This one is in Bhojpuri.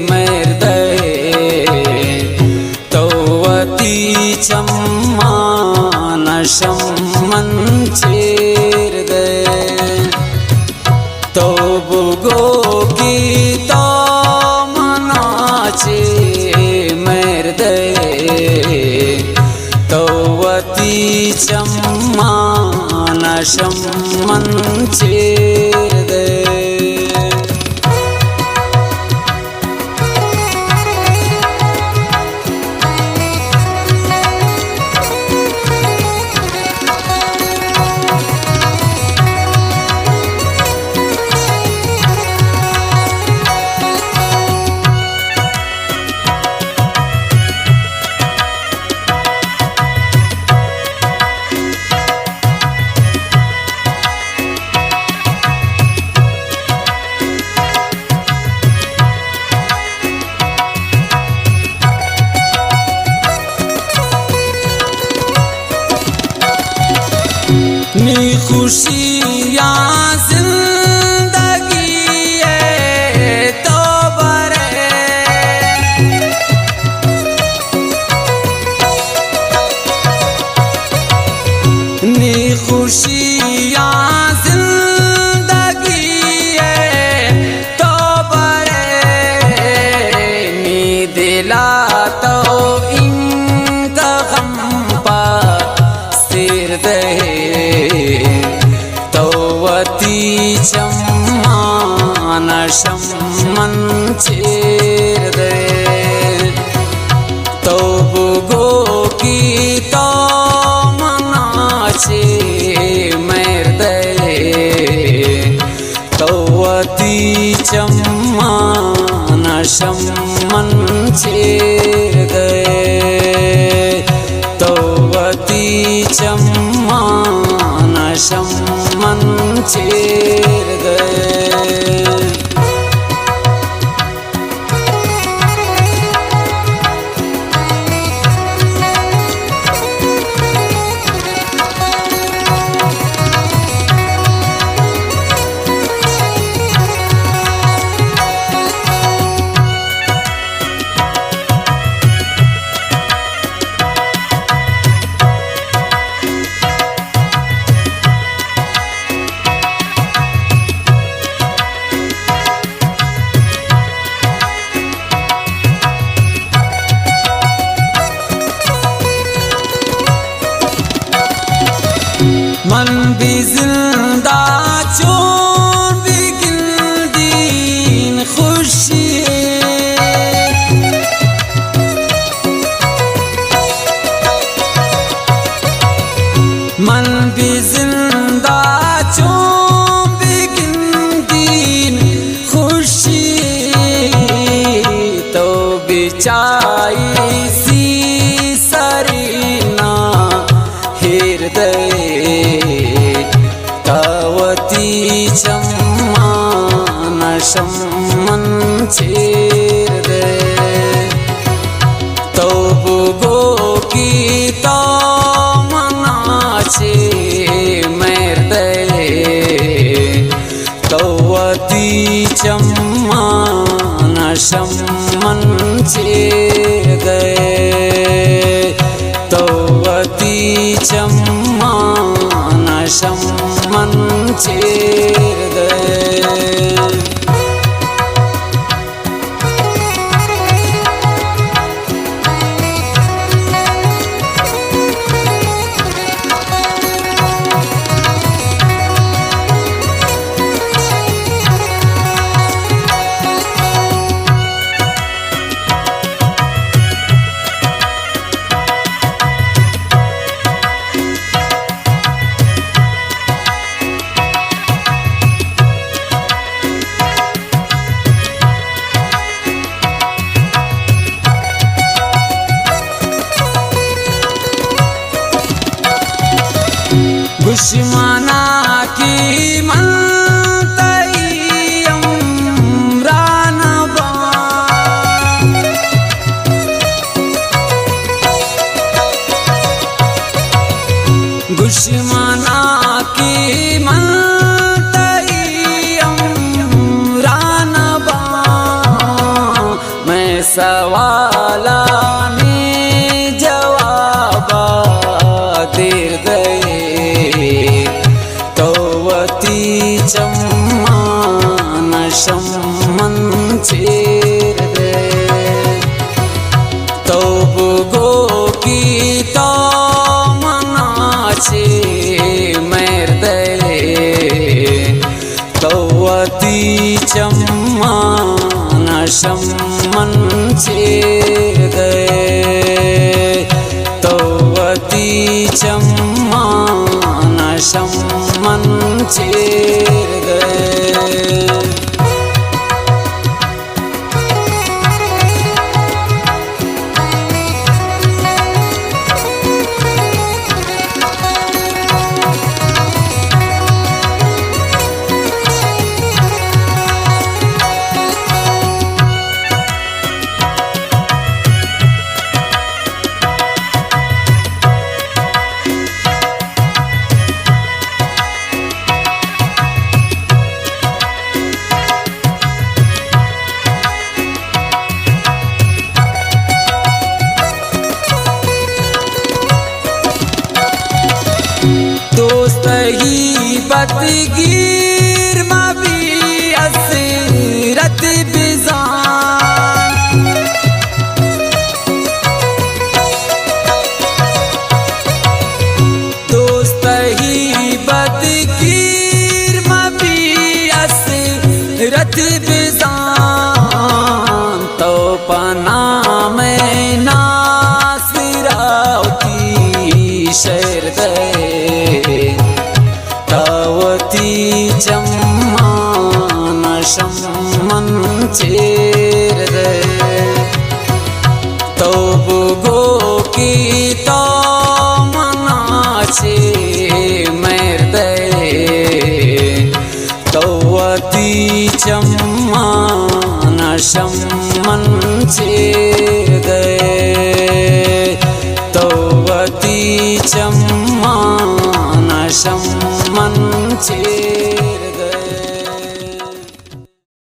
मर्दय तौवतीचं मानसं मञ्चेर्दय तौबुगो गीता मनाचे मर्दय तौवतीचं मानसं मञ्चेर्दय नी खुशियाँ जिंदगी है तो बरे नी खुशियाँ जिंदगी है तो बरे नी दिला तो इनका गम पा सिर दे तौवतीचं मानसं मञ्चेर्दय तौबुगो गीता मनाचे मर्दय तौवतीचं मानसं मञ्चेर्दय तौवतीचं मानसं मञ्चेर्दय मन भी जिंदा चोर भी गिल्दीन खुशी मन भी जिंदा चोर भी गिल्दीन खुशी तो बिचाई सी सरीना हृदय तौवतीचं मानसं मञ्चेर्दय तौबुगो गीता मनाचे मर्दय तौवतीचं मानसं मञ्चेर्दय तौवतीचं मानसं मञ्चेर्दय दुश्मना की मंतयम रानबा दुश्मना की मंतयम रानबा सवालाने जवाब देर दे तवती चम्मान शम्मन चेर दे तब गो की तो मनाचे मेर दे तवती चम्मान शम्मन चेर दे तवती चम्मान शम्मन चेर दे। दोस्तही बदगीर मबी असरत बिजान दोस्तही बदगीर मबी असरत बिजान तो पना में नासिरावती शेर दे तवती चम्मान शम्मन चेर दे तब गो की तो मनाचे मेर दे तवती चम्मान शम्मन चेर